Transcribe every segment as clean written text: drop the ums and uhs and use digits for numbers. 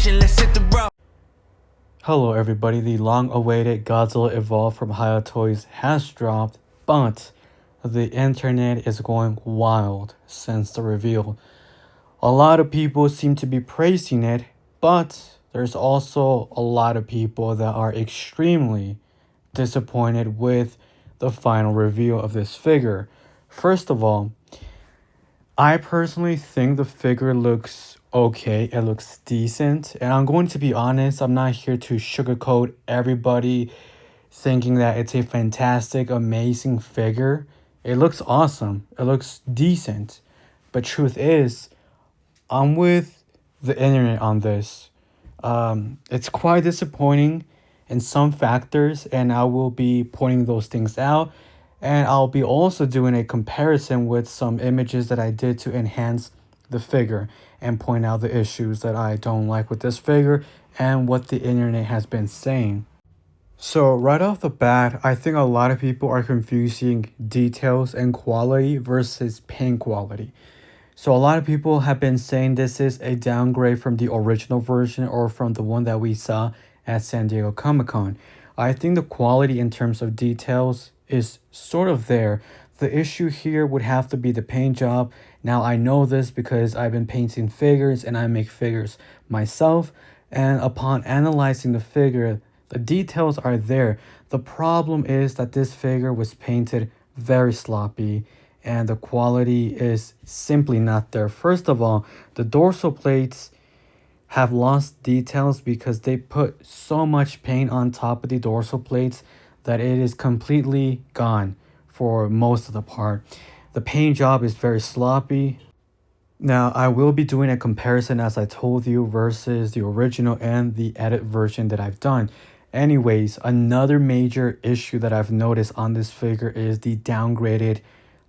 station, let's hit the road. Hello everybody, the long-awaited Godzilla Evolved from Hiya Toys has dropped, but the internet is going wild since the reveal. A lot of people seem to be praising it, but there's also a lot of people that are extremely disappointed with the final reveal of this figure. First of all, I personally think the figure looks okay. It looks decent. And I'm going to be honest, I'm not here to sugarcoat everybody thinking that it's a fantastic, amazing figure. It looks awesome. It looks decent. But truth is, I'm with the internet on this. It's quite disappointing in some factors, and I will be pointing those things out. And I'll be also doing a comparison with some images that I did to enhance the figure and point out the issues that I don't like with this figure and what the internet has been saying. So right off the bat, I think a lot of people are confusing details and quality versus paint quality. So a lot of people have been saying this is a downgrade from the original version or from the one that we saw at San Diego Comic-Con. I think the quality in terms of details is sort of there. The issue here would have to be the paint job. Now I know this because I've been painting figures and I make figures myself. And upon analyzing the figure, the details are there. The problem is that this figure was painted very sloppy and the quality is simply not there. First of all, the dorsal plates have lost details because they put so much paint on top of the dorsal plates that it is completely gone for most of the part. The paint job is very sloppy. Now, I will be doing a comparison, as I told you, versus the original and the edit version that I've done. Anyways, another major issue that I've noticed on this figure is the downgraded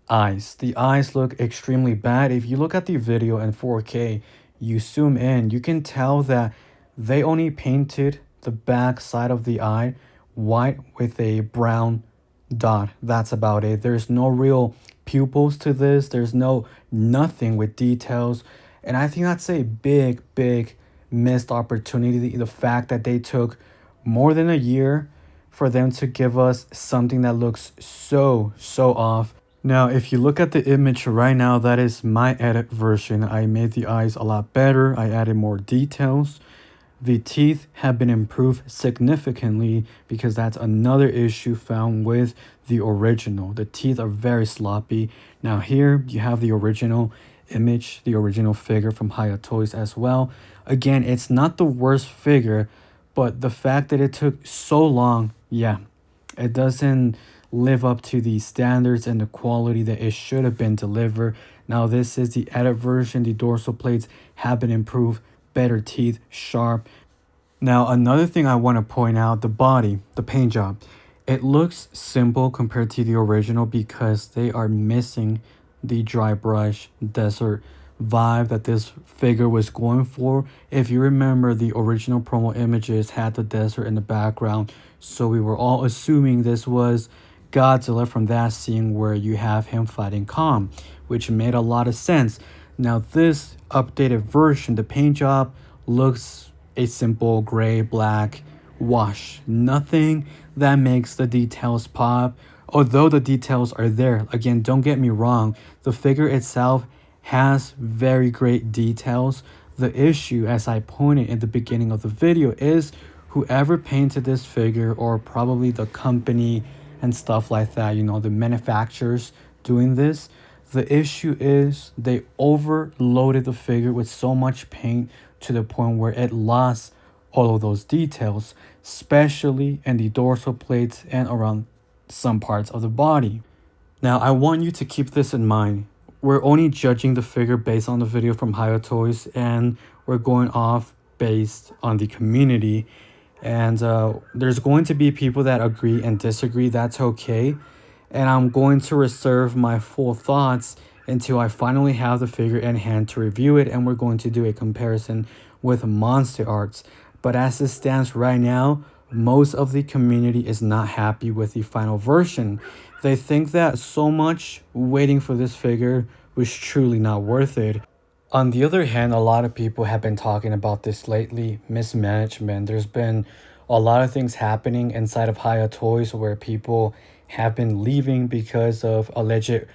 eyes. The eyes look extremely bad. If you look at the video in 4K, you zoom in, you can tell that they only painted the back side of the eye white with a brown dot. That's about it. There's no real pupils to this. There's nothing with details. And I think that's a big missed opportunity. The fact that they took more than a year for them to give us something that looks so off. Now, if you look at the image right now, that is my edit version. I made the eyes a lot better. I added more details. The teeth have been improved significantly because that's another issue found with the original. The teeth are very sloppy. Now here you have the original image, the original figure from Hiya Toys as well. Again, it's not the worst figure, but the fact that it took so long, yeah, it doesn't live up to the standards and the quality that it should have been delivered. Now this is the edit version. The dorsal plates have been improved, better teeth, sharp. Now another thing I want to point out, the body, the paint job. It looks simple compared to the original because they are missing the dry brush desert vibe that this figure was going for. If you remember, the original promo images had the desert in the background, so we were all assuming this was Godzilla from that scene where you have him fighting Kong, which made a lot of sense. Now this updated version, the paint job looks a simple gray black wash. Nothing that makes the details pop, although the details are there. Again, don't get me wrong, the figure itself has very great details. The issue, as I pointed in the beginning of the video, is whoever painted this figure, or probably the company and stuff like that, you know, the manufacturers doing this. The issue is they overloaded the figure with so much paint to the point where it lost all of those details, especially in the dorsal plates and around some parts of the body. Now, I want you to keep this in mind. We're only judging the figure based on the video from Hiya Toys, and we're going off based on the community. And there's going to be people that agree and disagree. That's okay. And I'm going to reserve my full thoughts until I finally have the figure in hand to review it. And we're going to do a comparison with Monster Arts. But as it stands right now, most of the community is not happy with the final version. They think that so much waiting for this figure was truly not worth it. On the other hand, a lot of people have been talking about this lately, mismanagement. There's been a lot of things happening inside of Hiya Toys where people have been leaving because of alleged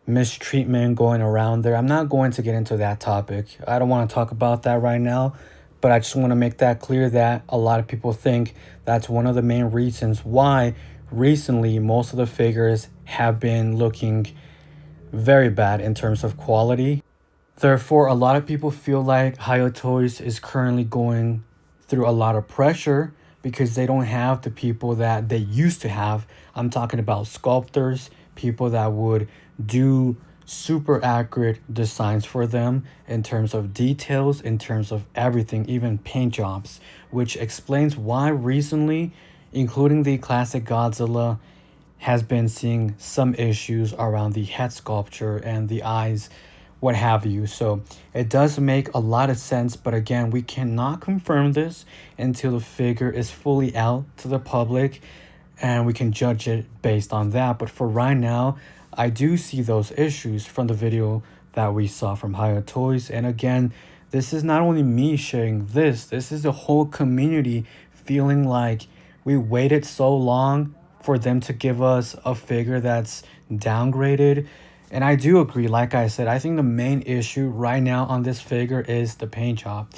mistreatment going around there. I'm not going to get into that topic. I don't want to talk about that right now, but I just want to make that clear that a lot of people think that's one of the main reasons why recently most of the figures have been looking very bad in terms of quality. Therefore, a lot of people feel like Hiya Toys is currently going through a lot of pressure because they don't have the people that they used to have. I'm talking about sculptors, people that would do super accurate designs for them in terms of details, in terms of everything, even paint jobs, which explains why recently, including the classic Godzilla, has been seeing some issues around the head sculpture and the eyes, what have you. So it does make a lot of sense, but again, we cannot confirm this until the figure is fully out to the public and we can judge it based on that. But for right now, I do see those issues from the video that we saw from Hiya Toys. And again, this is not only me sharing this is the whole community feeling like we waited so long for them to give us a figure that's downgraded. And I do agree, like I said, I think the main issue right now on this figure is the paint job.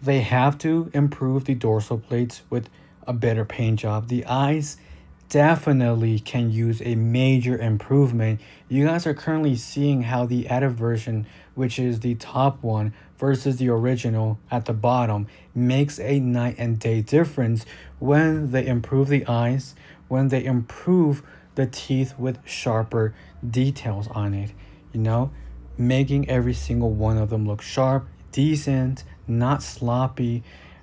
They have to improve the dorsal plates with a better paint job. The eyes definitely can use a major improvement. You guys are currently seeing how the edit version, which is the top one, versus the original at the bottom, makes a night and day difference when they improve the eyes, when they improve the teeth with sharper details on it, you know, making every single one of them look sharp, decent, not sloppy.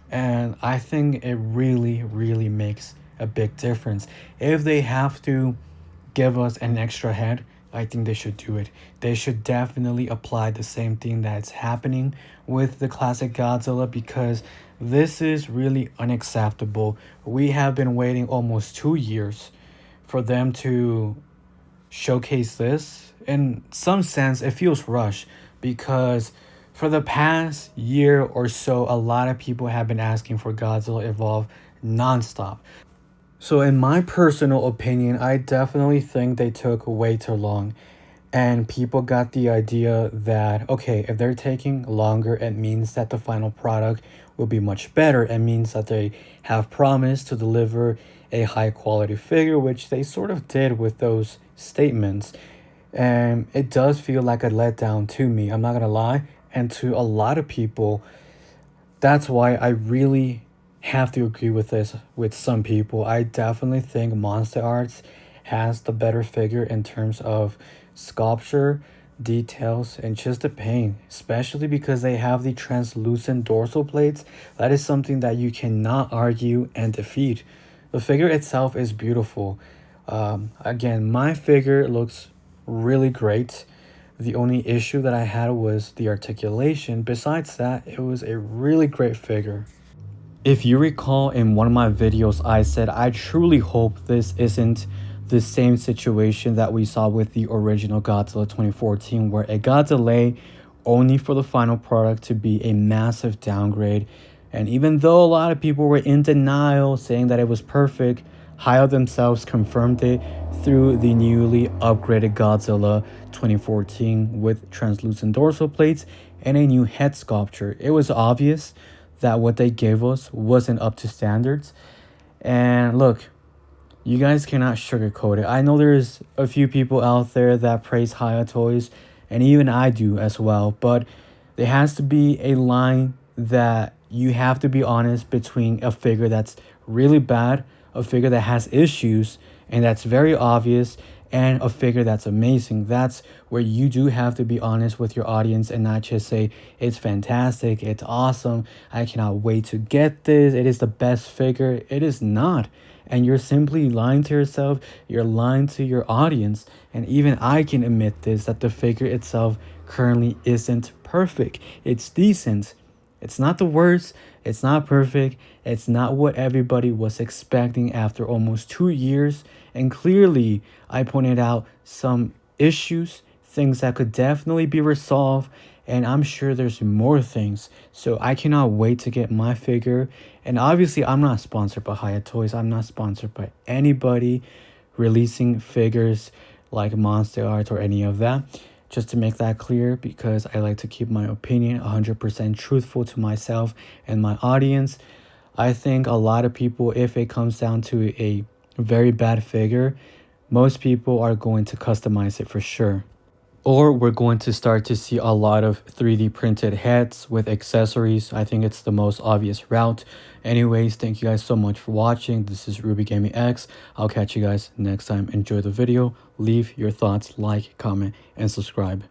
And I think it really makes a big difference. If they have to give us an extra head, I think they should do it. They should definitely apply the same thing that's happening with the classic Godzilla because this is really unacceptable. We have been waiting almost 2 years for them to showcase this. In some sense, it feels rushed because for the past year or so, a lot of people have been asking for Godzilla Evolved nonstop. So, in my personal opinion, I definitely think they took way too long. And people got the idea that, okay, if they're taking longer, it means that the final product will be much better. It means that they have promised to deliver a high quality figure, which they sort of did with those statements. And it does feel like a letdown to me, I'm not gonna lie. And to a lot of people, that's why I really have to agree with this with some people. I definitely think Monster Arts has the better figure in terms of sculpture, details, and just the paint, especially because they have the translucent dorsal plates. That is something that you cannot argue and defeat. The figure itself is beautiful. Again, my figure looks really great. The only issue that I had was the articulation. Besides that, it was a really great figure. If you recall in one of my videos, I said I truly hope this isn't the same situation that we saw with the original Godzilla 2014, where it got delayed only for the final product to be a massive downgrade. And even though a lot of people were in denial, saying that it was perfect, Hiya themselves confirmed it through the newly upgraded Godzilla 2014 with translucent dorsal plates and a new head sculpture. It was obvious that what they gave us wasn't up to standards. And look, you guys cannot sugarcoat it. I know there's a few people out there that praise Hiya Toys, and even I do as well, but there has to be a line that you have to be honest between a figure that's really bad, a figure that has issues, and that's very obvious, and a figure that's amazing. That's where you do have to be honest with your audience and not just say, it's fantastic, it's awesome, I cannot wait to get this, it is the best figure. It is not. And you're simply lying to yourself, you're lying to your audience. And even I can admit this, that the figure itself currently isn't perfect. It's decent. It's not the worst, it's not perfect, it's not what everybody was expecting after almost 2 years. And clearly, I pointed out some issues, things that could definitely be resolved, and I'm sure there's more things. So I cannot wait to get my figure. And obviously, I'm not sponsored by Hiya Toys. I'm not sponsored by anybody releasing figures like Monster Art or any of that. Just to make that clear, because I like to keep my opinion 100% truthful to myself and my audience. I think a lot of people, if it comes down to a very bad figure, most people are going to customize it for sure. Or we're going to start to see a lot of 3D printed heads with accessories. I think it's the most obvious route. Anyways, thank you guys so much for watching. This is RubiGamingx. I'll catch you guys next time. Enjoy the video. Leave your thoughts, like, comment, and subscribe.